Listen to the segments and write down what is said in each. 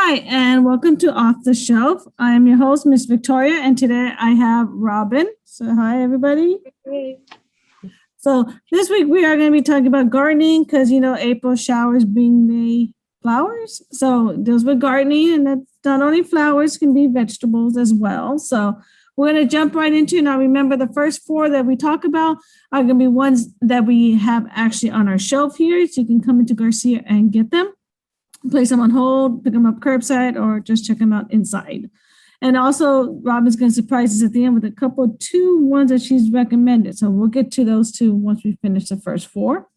Hi, and welcome to Off the Shelf. I am your host, Miss Victoria, and today I have Robin. So hi, everybody. Hey. So this week we are going to be talking about gardening because, April showers bring May flowers. So it deals with gardening, and that's not only flowers, can be vegetables as well. So we're going to jump right into it. Now, remember, the first four that we talk about are going to be ones that we have actually on our shelf here. So you can come into Garcia and get them. Place them on hold, pick them up curbside, or just check them out inside. And also, Robin's going to surprise us at the end with a couple of two ones that she's recommended. So we'll get to those two once we finish the first four.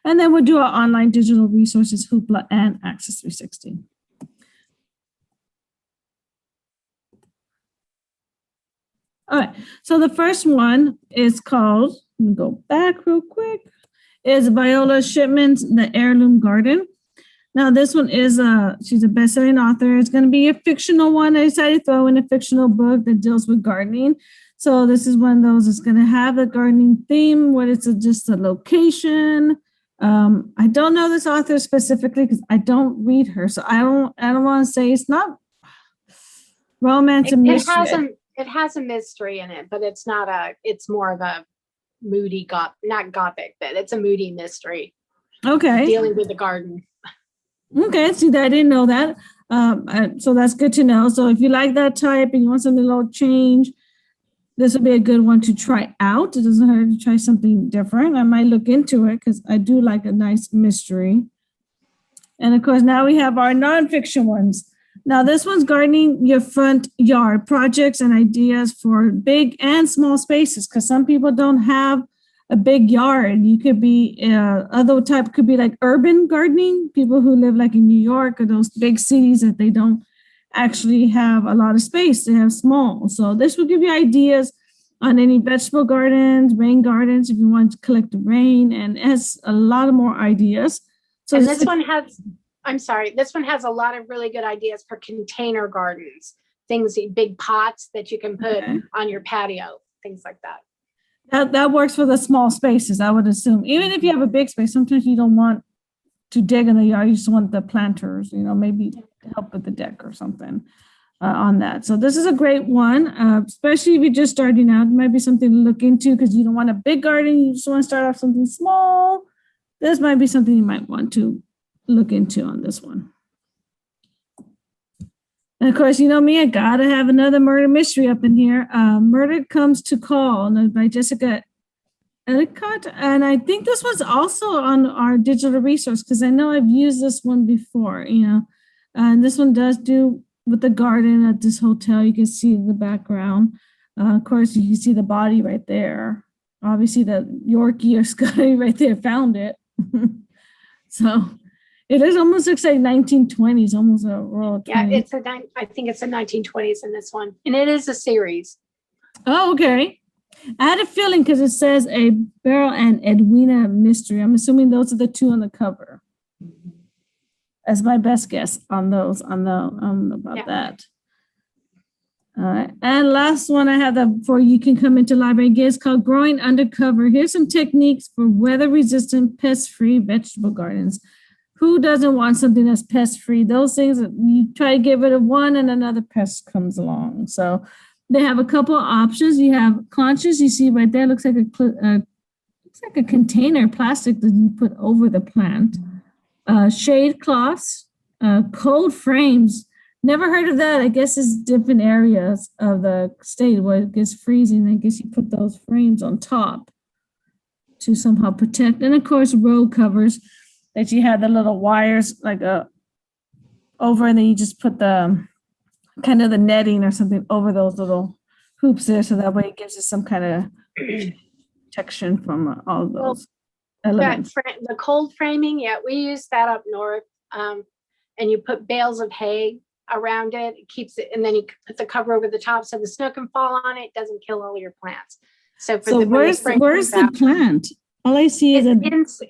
And then we'll do our online digital resources, Hoopla and Access 360. All right, so the first one is called, let me go back real quick, is Viola Shipment's The Heirloom Garden. Now, this one is she's a best-selling author. It's going to be a fictional one. I decided to throw in a fictional book that deals with gardening. So this is one of those that's going to have a gardening theme, where it's just a location. I don't know this author specifically because I don't read her. So I don't want to say it's not romance and mystery. It has a mystery in it, but it's more of a moody, not gothic, but it's a moody mystery. Okay. Dealing with the garden. Okay, see that I didn't know that. So that's good to know. So if you like that type and you want something a little change, this would be a good one to try out. It doesn't hurt to try something different. I might look into it because I do like a nice mystery. And of course, now we have our nonfiction ones. Now this one's gardening your front yard, projects and ideas for big and small spaces, because some people don't have a big yard. You could be other type, could be like urban gardening, people who live like in New York or those big cities that they don't actually have a lot of space, they have small. So this will give you ideas on any vegetable gardens, rain gardens, if you want to collect the rain, and it has a lot of more ideas. So and this one has a lot of really good ideas for container gardens, things, big pots that you can put on your patio, things like that. That works for the small spaces, I would assume. Even if you have a big space, sometimes you don't want to dig in the yard. You just want the planters, maybe help with the deck or something on that. So this is a great one, especially if you're just starting out. It might be something to look into because you don't want a big garden. You just want to start off something small. This might be something you might want to look into on this one. And of course, you know me, I gotta have another murder mystery up in here. Murder Comes to Call by Jessica Ellicott. And I think this one's also on our digital resource because I know I've used this one before, and this one does do with the garden at this hotel. You can see the background. Of course, you can see the body right there. Obviously, the Yorkie or Scotty right there found it. So it is almost looks like 1920s, almost a royal 20s. Yeah, I think it's the 1920s in this one. And it is a series. Oh, okay. I had a feeling because it says a Beryl and Edwina mystery. I'm assuming those are the two on the cover. That's my best guess on those. I don't know about that. All right. And last one I have that before you can come into library again is called Growing Undercover. Here's some techniques for weather-resistant, pest-free vegetable gardens. Who doesn't want something that's pest-free? Those things that you try to get rid of one and another pest comes along. So they have a couple of options. You have conches. You see right there, looks like a container, plastic that you put over the plant. Shade cloths, cold frames. Never heard of that. I guess it's different areas of the state where it gets freezing. I guess you put those frames on top to somehow protect. And of course, road covers that you have the little wires like over, and then you just put the kind of the netting or something over those little hoops there, so that way it gives you some kind of protection from all of those elements. The cold framing, we use that up north, and you put bales of hay around it. It keeps it, and then you put the cover over the top so the snow can fall on it. Doesn't kill all your plants. So where's the plant? All I see is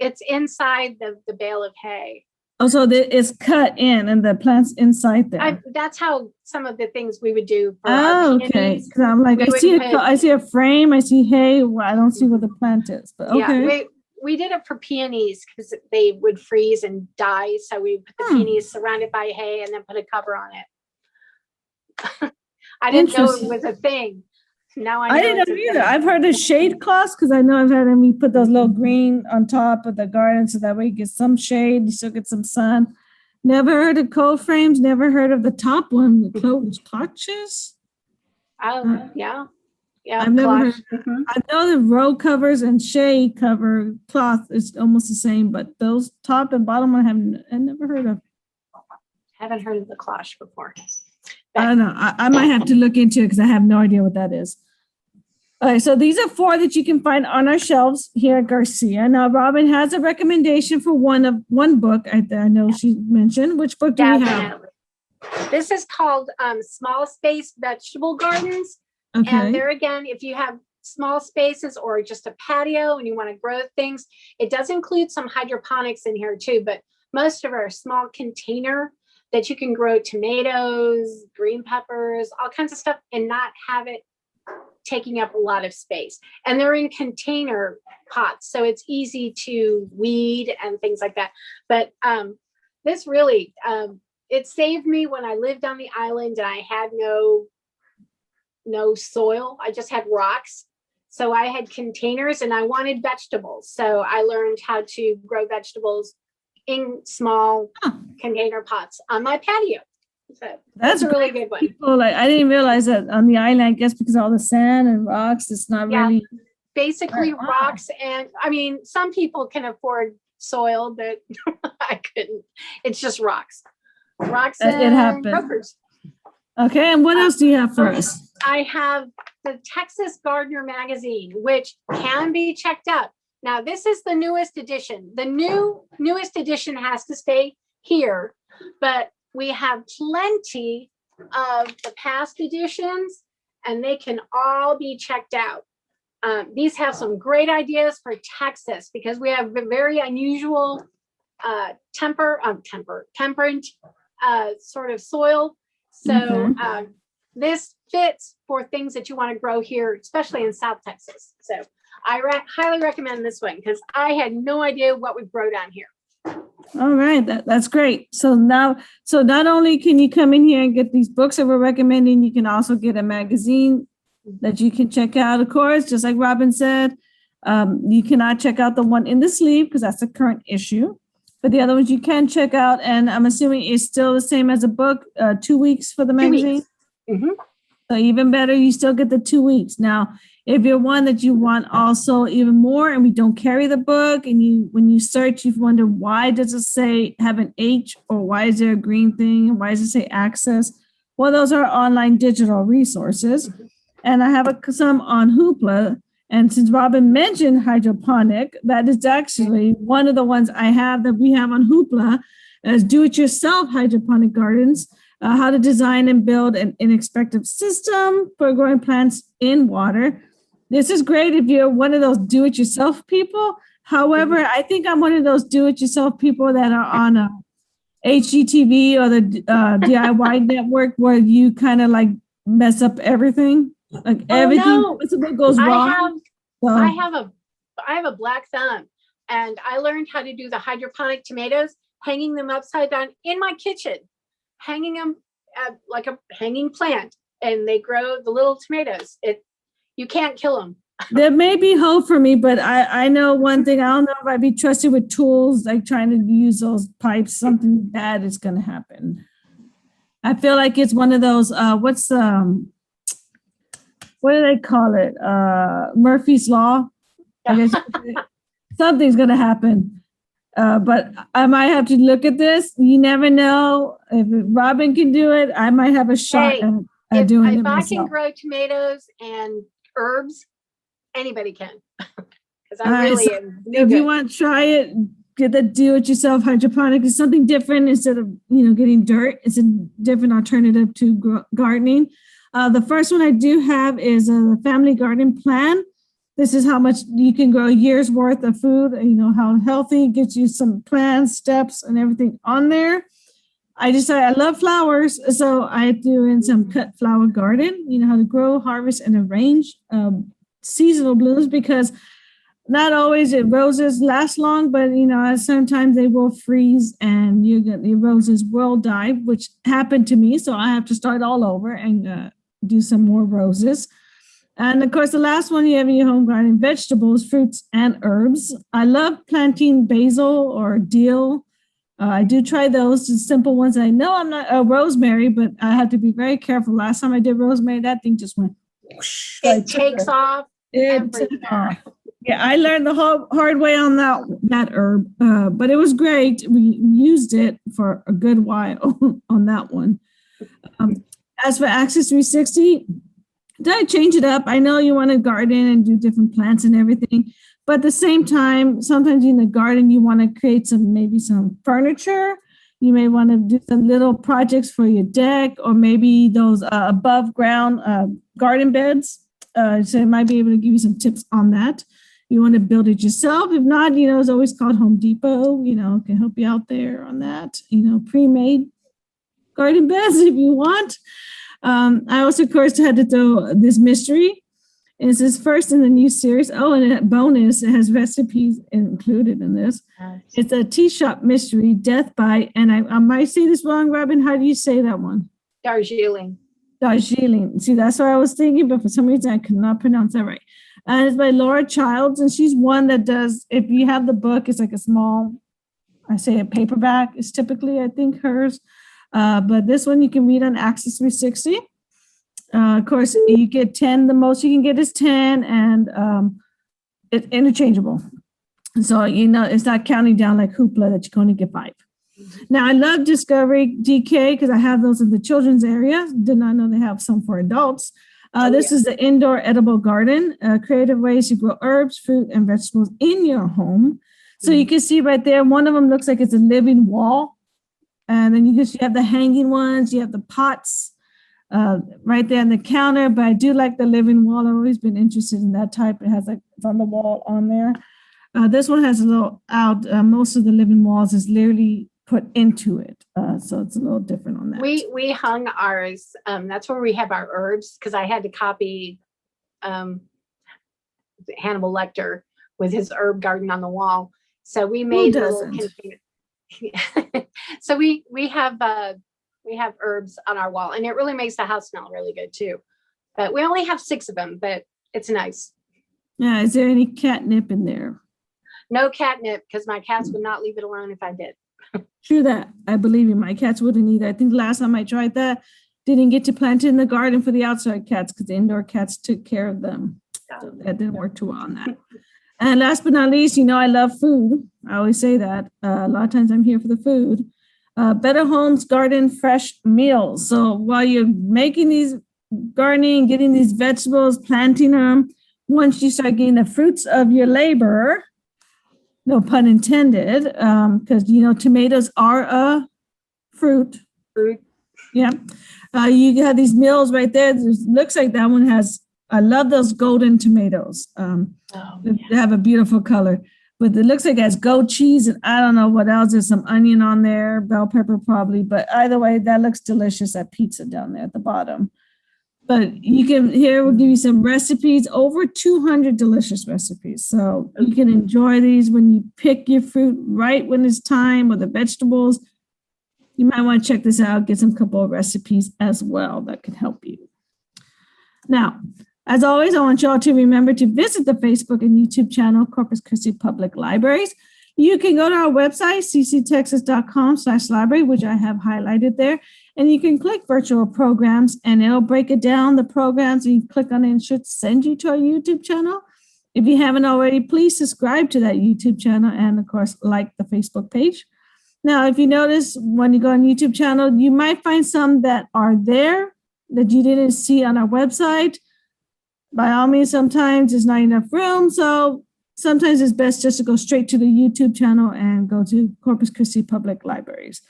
it's inside the bale of hay. Oh, so it's cut in and the plant's inside there. That's how some of the things we would do for our peonies. Because I'm like, I see a frame, I see hay. Well, I don't see what the plant is, but okay. Yeah, we did it for peonies because they would freeze and die. So we put the peonies surrounded by hay and then put a cover on it. I didn't know it was a thing. Now I know. I didn't know either. I've heard of shade cloths because I know I've had them. We put those little green on top of the garden so that way you get some shade, you still get some sun. Never heard of cold frames. Never heard of the top one, the clutches. Oh, yeah. Yeah, I've never heard. Mm-hmm. I know the row covers and shade cover cloth is almost the same, but those top and bottom I never heard of. Haven't heard of the cloche before. I don't know. I might have to look into it because I have no idea what that is. All right, so these are 4 that you can find on our shelves here at Garcia. Now, Robin has a recommendation for one book. I know she mentioned. Which book do we have? This is called Small Space Vegetable Gardens. Okay. And there again, if you have small spaces or just a patio and you want to grow things, it does include some hydroponics in here too, but most of our small container that you can grow tomatoes, green peppers, all kinds of stuff and not have it taking up a lot of space. And they're in container pots, so it's easy to weed and things like that. But this really, it saved me when I lived on the island and I had no soil. I just had rocks. So I had containers and I wanted vegetables. So I learned how to grow vegetables in small container pots on my patio. So that's a really good one. People, I didn't realize that on the island, I guess because of all the sand and rocks, it's not really. Basically rocks. And I mean, some people can afford soil, but I couldn't. It's just rocks. Rocks and it happens. brokers. Okay, and what else do you have for us? I have the Texas Gardener magazine, which can be checked out. Now, this is the newest edition. The newest edition has to stay here, but we have plenty of the past editions, and they can all be checked out. These have some great ideas for Texas because we have a very unusual temperate sort of soil. So this fits for things that you want to grow here, especially in South Texas. So I highly recommend this one because I had no idea what would grow down here. All right, that's great. So not only can you come in here and get these books that we're recommending, you can also get a magazine that you can check out. Of course, just like Robin said, you cannot check out the one in the sleeve because that's the current issue. But the other ones you can check out, and I'm assuming it's still the same as a book, 2 weeks for the magazine. Mm-hmm. So even better, you still get the 2 weeks. Now, if you're one that you want also even more, and we don't carry the book, and when you search, you wonder why does it say have an H, or why is there a green thing, and why does it say access? Well, those are online digital resources, and I have some on Hoopla. And since Robin mentioned hydroponic, that is actually one of the ones I have that we have on Hoopla as do-it-yourself hydroponic gardens, how to design and build an inexpensive system for growing plants in water. This is great if you're one of those do-it-yourself people. However, I think I'm one of those do-it-yourself people that are on HGTV or the DIY network where you kind of like mess up everything. Like everything goes wrong. I have a black thumb, and I learned how to do the hydroponic tomatoes, hanging them upside down in my kitchen, hanging them like a hanging plant, and they grow the little tomatoes. You can't kill them. There may be hope for me, but I know one thing. I don't know if I'd be trusted with tools like trying to use those pipes. Something bad is going to happen. I feel like it's one of those. What do they call it? Murphy's Law. I guess something's going to happen. But I might have to look at this. You never know. If Robin can do it, I might have a shot at doing it myself. If I can grow tomatoes and herbs, anybody can. Because I really am. If you want to try it, get the do-it-yourself hydroponic. It's something different instead of getting dirt. It's a different alternative to gardening. The first one I do have is a family garden plan. This is how much you can grow a year's worth of food, how healthy, gets you some plans, steps, and everything on there. I decided I love flowers, so I threw in some cut flower garden, how to grow, harvest, and arrange seasonal blooms, because not always roses last long, but sometimes they will freeze and your roses will die, which happened to me. So I have to start all over and do some more roses. And of course, the last one you have in your home garden, vegetables, fruits, and herbs. I love planting basil or dill. I do try those, the simple ones. I know I'm not rosemary, but I have to be very careful. Last time I did rosemary, that thing just went whoosh. It takes off. It took off. Yeah, I learned the hard way on that herb, but it was great. We used it for a good while on that one. As for Access 360, did I change it up? I know you want to garden and do different plants and everything, but at the same time, sometimes in the garden, you want to create maybe some furniture. You may want to do some little projects for your deck, or maybe those above ground garden beds. So I might be able to give you some tips on that. You want to build it yourself. If not, it's always called Home Depot, can help you out there on that, pre-made garden beds if you want. I also, of course, had to throw this mystery. It's this first in the new series. Oh, and a bonus, it has recipes included in this. Nice. It's a tea shop mystery, Death by, and I might say this wrong, Robin. How do you say that one? Darjeeling. See, that's what I was thinking, but for some reason I could not pronounce that right. And it's by Laura Childs, and she's one that does, if you have the book, it's like a small, I say a paperback is typically, I think, hers. But this one you can read on Access 360. Of course, you get 10. The most you can get is 10, and it's interchangeable. So, it's not counting down like Hoopla that you can only get 5. Now, I love Discovery DK because I have those in the children's area. Did not know they have some for adults. This is the indoor edible garden, creative ways to grow herbs, fruit, and vegetables in your home. So you can see right there, one of them looks like it's a living wall. And then you have the hanging ones, you have the pots right there on the counter. But I do like the living wall. I've always been interested in that type. It has it's on the wall on there. This one has a little out. Most of the living walls is literally put into it. So it's a little different on that. We hung ours. That's where we have our herbs, because I had to copy Hannibal Lecter with his herb garden on the wall. So we made a little container. So we have herbs on our wall, and it really makes the house smell really good too. But we only have 6 of them, but it's nice. Yeah. Is there any catnip in there? No catnip, because my cats would not leave it alone if I did. True that. I believe you. My cats wouldn't either. I think last time I tried that, didn't get to plant it in the garden for the outside cats because the indoor cats took care of them. So that didn't work too well on that. And last but not least, I love food. I always say that. A lot of times I'm here for the food. Better Homes Garden Fresh Meals. So while you're making these gardening, getting these vegetables, planting them, once you start getting the fruits of your labor, no pun intended, because, tomatoes are a fruit. Yeah. You have these meals right there. Looks like that one has, I love those golden tomatoes. They have a beautiful color. But it looks like it has goat cheese, and I don't know what else. There's some onion on there, bell pepper probably. But either way, that looks delicious. That pizza down there at the bottom. But we'll give you some recipes, over 200 delicious recipes. So you can enjoy these when you pick your fruit right when it's time, or the vegetables. You might want to check this out, get some couple of recipes as well that can help you. Now, as always, I want y'all to remember to visit the Facebook and YouTube channel, Corpus Christi Public Libraries. You can go to our website, cctexas.com/library, which I have highlighted there. And you can click virtual programs, and it'll break it down, the programs, and you click on it, and it should send you to our YouTube channel. If you haven't already, please subscribe to that YouTube channel and, of course, like the Facebook page. Now, if you notice, when you go on YouTube channel, you might find some that are there that you didn't see on our website. By all means, sometimes there's not enough room. So sometimes it's best just to go straight to the YouTube channel and go to Corpus Christi Public Libraries.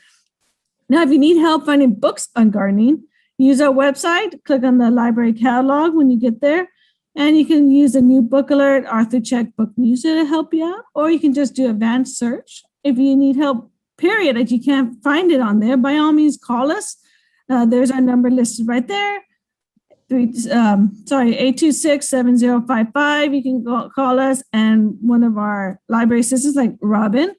Now, if you need help finding books on gardening, use our website, click on the library catalog when you get there, and you can use the new book alert, Arthur Check book newsletter to help you out, or you can just do advanced search. If you need help, period, that you can't find it on there, by all means, call us. There's our number listed right there, 826-7055. You can call us, and one of our library assistants, like Robin,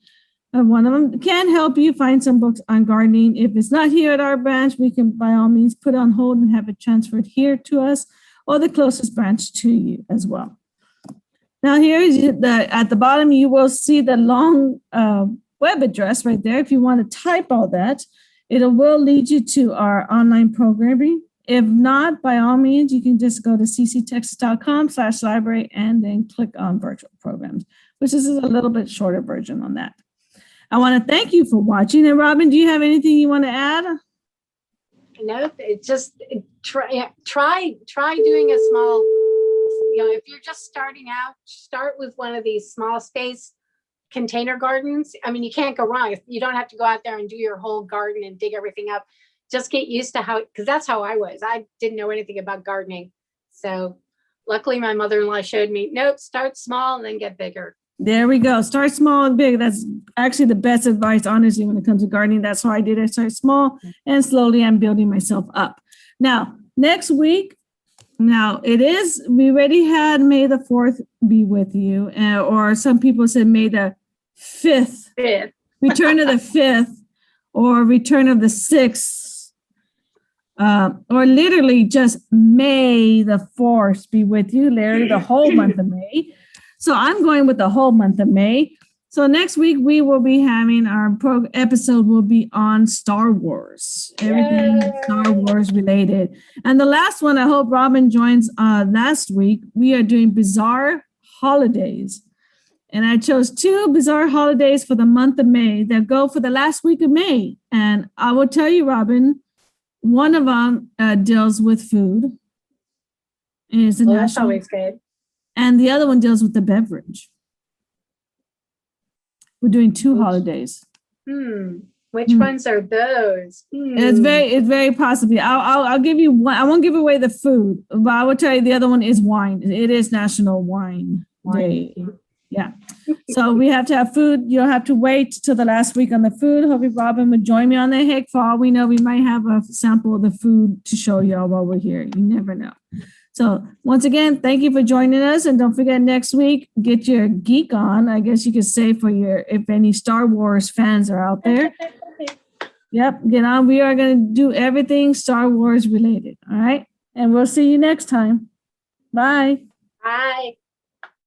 one of them can help you find some books on gardening. If it's not here at our branch, we can by all means put it on hold and have it transferred here to us or the closest branch to you as well. Now here is at the bottom, you will see the long web address right there. If you want to type all that, it will lead you to our online programming. If not, by all means, you can just go to cctexas.com/library and then click on virtual programs, which is a little bit shorter version on that. I want to thank you for watching. And Robin, do you have anything you want to add? No, it's just try doing a small, if you're just starting out, start with one of these small space container gardens. I mean, you can't go wrong. You don't have to go out there and do your whole garden and dig everything up. Just get used to because that's how I was. I didn't know anything about gardening. So luckily my mother-in-law showed me, nope, start small and then get bigger. There we go. Start small and big. That's actually the best advice, honestly, when it comes to gardening. That's how I did it. I started small and slowly I'm building myself up. Now, next week, we already had May the 4th be with you, or some people said May the 5th. Return of the 5th, or return of the 6th, or literally just May the 4th be with you, literally the whole month of May. So I'm going with the whole month of May. So next week we will be having our episode will be on Star Wars, everything Star Wars related. And the last one, I hope Robin joins last week. We are doing bizarre holidays. And I chose 2 bizarre holidays for the month of May that go for the last week of May. And I will tell you, Robin, one of them deals with food. That's always good. And the other one deals with the beverage. We're doing 2 holidays. Which ones are those? It's very possibly. I'll give you one. I won't give away the food, but I will tell you the other one is wine. It is National Wine Day. Yeah. So we have to have food. You'll have to wait till the last week on the food. Hopefully Robin would join me on that. Heck, for all we know, we might have a sample of the food to show y'all while we're here. You never know. So once again, thank you for joining us. And don't forget, next week, get your geek on, I guess you could say, if any Star Wars fans are out there. Yep, get on. We are going to do everything Star Wars related. All right. And we'll see you next time. Bye. Bye.